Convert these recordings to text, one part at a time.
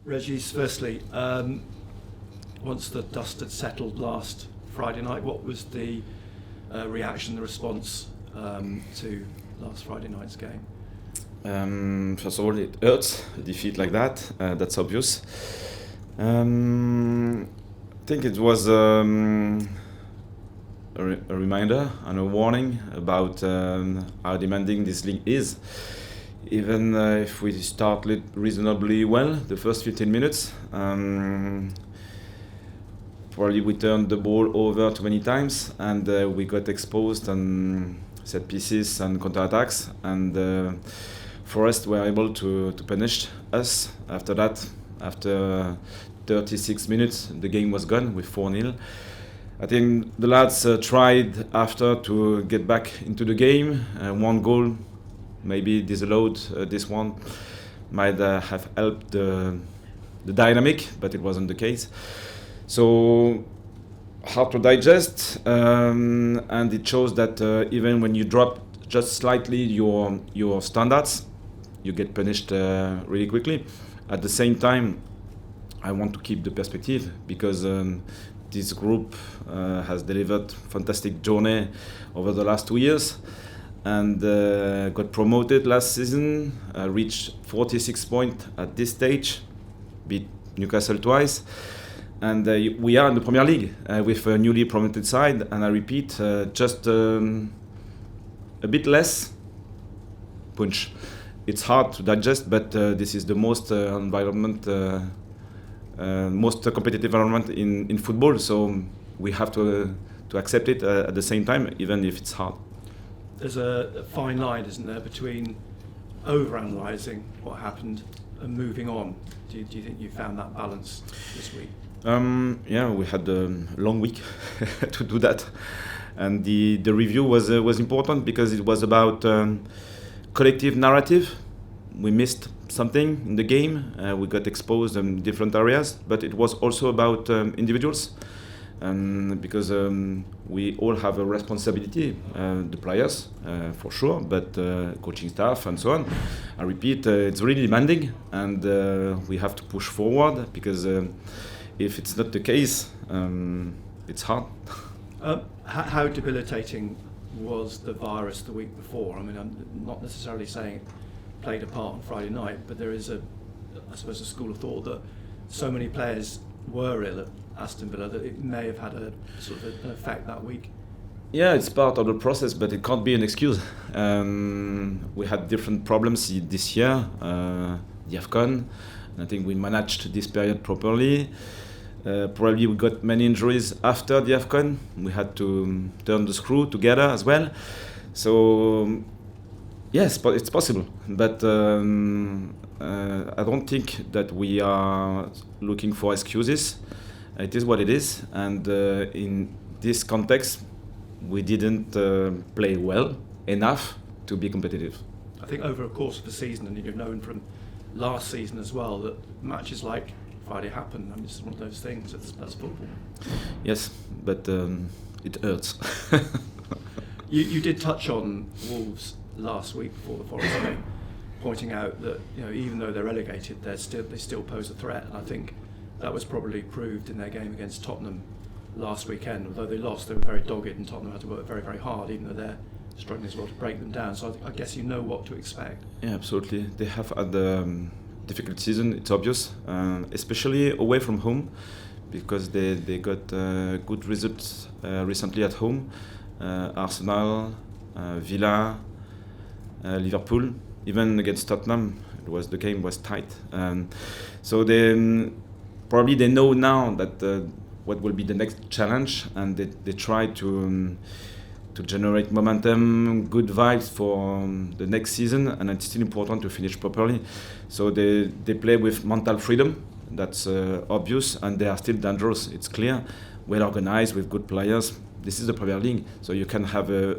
Régis, firstly, once the dust had settled last Friday night, what was the reaction, the response to last Friday night's game? First of all, it hurts, a defeat like that, that's obvious. I think it was a reminder and a warning about how demanding this league is. Even if we start reasonably well, the first 15 minutes, probably we turned the ball over too many times and we got exposed on set pieces and counterattacks, and Forest were able to punish us after that. After 36 minutes, the game was gone with 4-0. I think the lads tried after to get back into the game. One goal, maybe disallowed, this one might have helped the dynamic, but it wasn't the case. So hard to digest, and it shows that even when you drop just slightly your standards, you get punished really quickly. At the same time, I want to keep the perspective because this group has delivered fantastic journey over the last 2 years and got promoted last season, reached 46 points at this stage, beat Newcastle twice, and we are in the Premier League with a newly promoted side, and I repeat, just a bit less punch. It's hard to digest, but this is the most most competitive environment in football, so we have to accept it at the same time, even if it's hard. There's a fine line, isn't there, between overanalyzing what happened and moving on. Do you think you found that balance this week? Yeah, we had a long week to do that, and the review was important because it was about collective narrative. We missed something in the game. We got exposed in different areas, but it was also about individuals, because we all have a responsibility, the players for sure, but coaching staff and so on. I repeat, it's really demanding, and we have to push forward because if it's not the case, it's hard. How debilitating was the virus the week before? I mean, I'm not necessarily saying it played a part on Friday night, but there is I suppose, a school of thought that so many players were ill at Aston Villa that it may have had a sort of an effect that week. Yeah, it's part of the process, but it can't be an excuse. We had different problems this year, the AFCON, and I think we managed this period properly. Probably we got many injuries after the AFCON. We had to turn the screw together as well. So yes, but it's possible. But I don't think that we are looking for excuses. It is what it is, and in this context, we didn't play well enough to be competitive. I think over a course of the season, and you've known from last season as well, that matches like Friday happen. I mean, it's one of those things. That's football. Yes, but it hurts. You did touch on Wolves last week before the Forest game, pointing out that even though they're relegated, they still pose a threat, and I think that was probably proved in their game against Tottenham last weekend. Although they lost, they were very dogged, and Tottenham had to work very, very hard, even though they're struggling as well to break them down. So I guess you know what to expect. Yeah, absolutely. They have had a difficult season, it's obvious, especially away from home, because they got good results recently at home. Arsenal, Villa, Liverpool, even against Tottenham, the game was tight. So they know now that what will be the next challenge, and they try to generate momentum, good vibes for the next season, and it's still important to finish properly. So they play with mental freedom, that's obvious, and they are still dangerous, it's clear, well organized with good players. This is the Premier League, so you can have a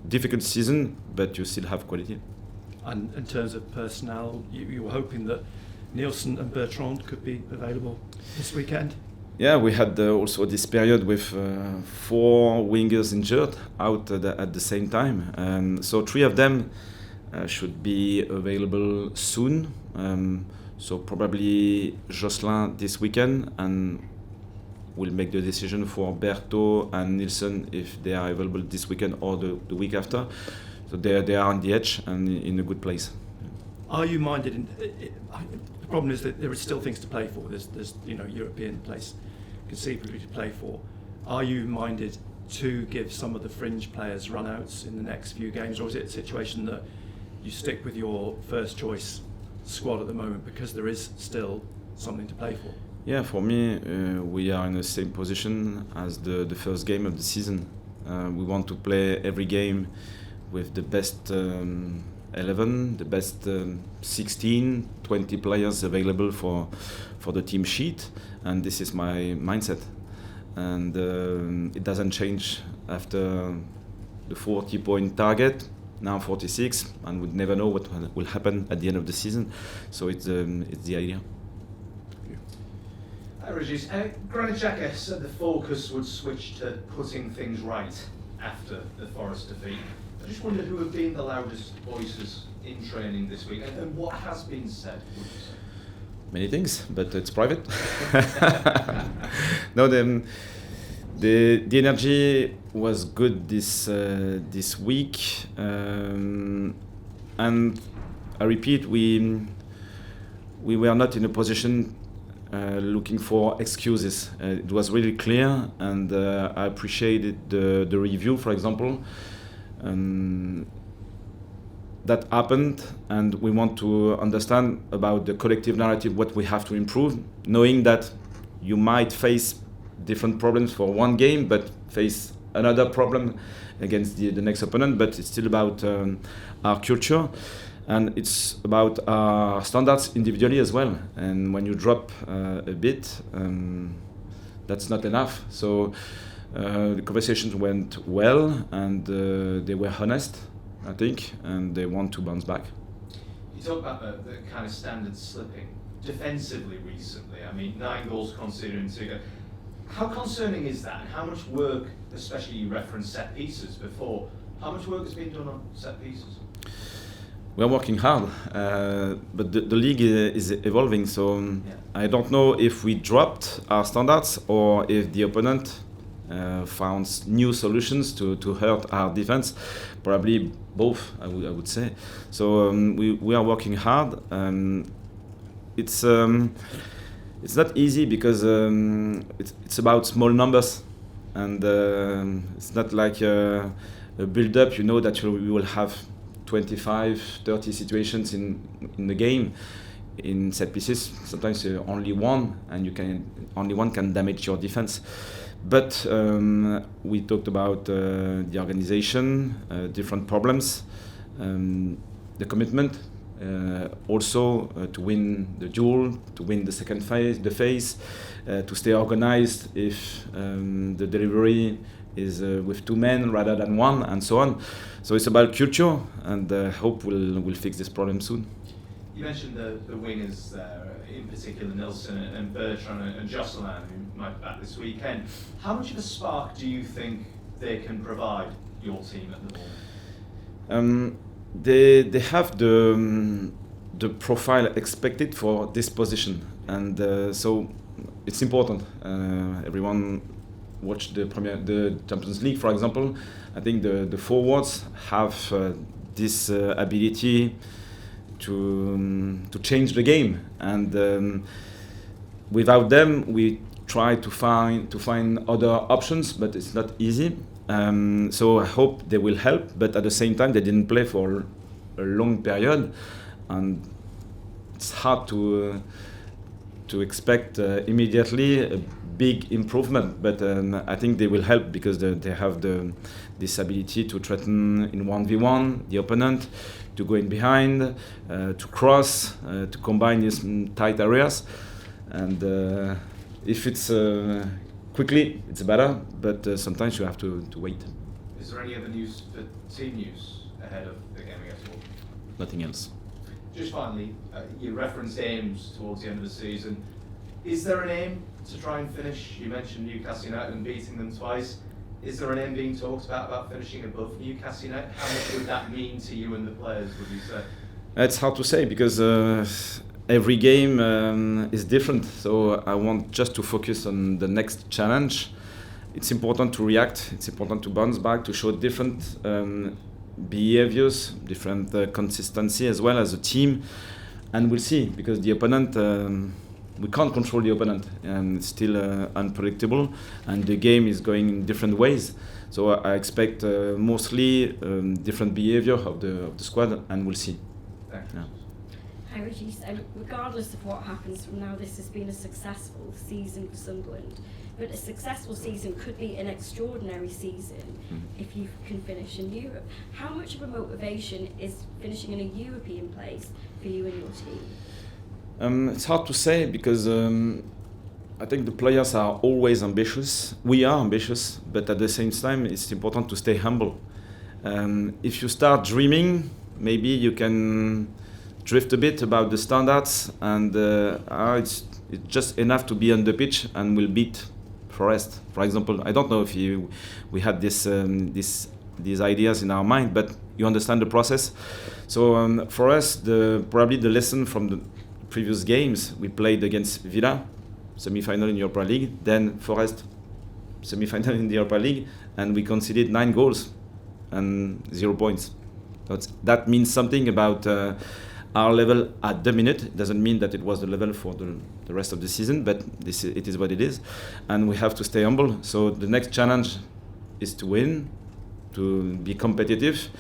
difficult season, but you still have quality. And in terms of personnel, you were hoping that Nielsen and Bertrand could be available this weekend? Yeah, we had also this period with 4 wingers injured out at the same time. So 3 of them should be available soon. So probably Jocelyn this weekend, and we'll make the decision for Berto and Nilsson if they are available this weekend or the week after. So they are on the edge and in a good place. Are you minded? The problem is that there are still things to play for. There's European place conceivably to play for. Are you minded to give some of the fringe players run-outs in the next few games, or is it a situation that you stick with your first choice squad at the moment because there is still something to play for? Yeah, for me, we are in the same position as the first game of the season. We want to play every game with the best 11, the best 16, 20 players available for the team sheet, and this is my mindset. And it doesn't change after the 40-point target. Now 46, and we never know what will happen at the end of the season. So it's the idea. Régis, Granit Xhaka said the focus would switch to putting things right after the Forest defeat. I just wondered who have been the loudest voices in training this week, and what has been said, would you say? Many things, but it's private. No, the energy was good this week, and I repeat, we were not in a position looking for excuses. It was really clear, and I appreciated the review, for example. That happened, and we want to understand about the collective narrative, what we have to improve, knowing that you might face different problems for one game, but face another problem against the next opponent. But it's still about our culture, and it's about our standards individually as well. And when you drop a bit, that's not enough. So the conversations went well, and they were honest, I think, and they want to bounce back. You talk about the kind of standard slipping defensively recently. I mean, 9 goals conceded in 2 games. How concerning is that? And how much work, especially you referenced set pieces before, how much work has been done on set pieces? We're working hard, but the league is evolving, so I don't know if we dropped our standards or if the opponent found new solutions to hurt our defense. Probably both, I would say. So we are working hard. It's not easy because it's about small numbers, and it's not like a build-up. You know that we will have 25, 30 situations in the game. In set pieces, sometimes only one, and only one can damage your defense. But we talked about the organization, different problems, the commitment, also to win the duel, to win the second phase, to stay organized if the delivery is with 2 men rather than 1, and so on. So it's about culture, and I hope we'll fix this problem soon. You mentioned the wingers there, in particular Nilsson and Bertrand and Jocelyn, who might be back this weekend. How much of a spark do you think they can provide your team at the moment? They have the profile expected for this position, and so it's important. Everyone watched the Champions League, for example. I think the forwards have this ability to change the game, and without them we try to find other options, but it's not easy. So I hope they will help, but at the same time they didn't play for a long period, and it's hard to expect immediately a big improvement, but I think they will help because they have this ability to threaten in 1v1 the opponent, to go in behind, to cross, to combine these tight areas, and if it's quickly, it's better, but sometimes you have to wait. Is there any other news for team news ahead of the game against Wolves? Nothing else. Just finally, you referenced aims towards the end of the season. Is there an aim to try and finish? You mentioned Newcastle United and beating them twice. Is there an aim being talked about finishing above Newcastle United? How much would that mean to you and the players, would you say? It's hard to say because every game is different, so I want just to focus on the next challenge. It's important to react, it's important to bounce back, to show different behaviors, different consistency as well as a team, and we'll see, because the opponent, we can't control the opponent, and it's still unpredictable, and the game is going in different ways. So I expect mostly different behavior of the squad, and we'll see. Thanks. Yeah. Hi Régis, regardless of what happens from now, this has been a successful season for Sunderland. But a successful season could be an extraordinary season if you can finish in Europe. How much of a motivation is finishing in a European place for you and your team? It's hard to say, because I think the players are always ambitious. We are ambitious, but at the same time, it's important to stay humble. If you start dreaming, maybe you can drift a bit about the standards, and it's just enough to be on the pitch and we'll beat Forest, for example. I don't know if we had these ideas in our mind, but you understand the process. So for us, probably the lesson from the previous games, we played against Villa, semi-final in Europa League, then Forest, semi-final in the Europa League, and we conceded 9 goals and 0 points. So that means something about our level at the minute. It doesn't mean that it was the level for the rest of the season, but it is what it is, and we have to stay humble. So the next challenge is to win, to be competitive.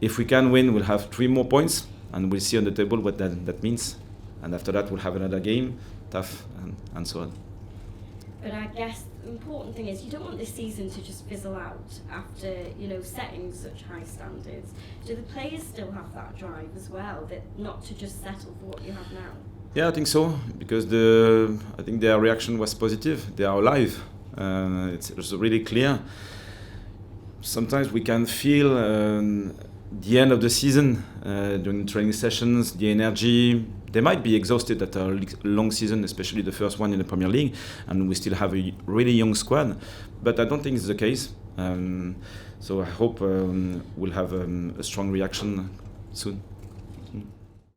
If we can win, we'll have 3 more points, and we'll see on the table what that means. And after that, we'll have another game, tough, and so on. But I guess the important thing is you don't want this season to just fizzle out after, setting such high standards. Do the players still have that drive as well, that not to just settle for what you have now? Yeah, I think so, because I think their reaction was positive. They are alive. It's really clear. Sometimes we can feel the end of the season during training sessions, the energy. They might be exhausted at a long season, especially the first one in the Premier League, and we still have a really young squad. But I don't think it's the case. So I hope we'll have a strong reaction soon.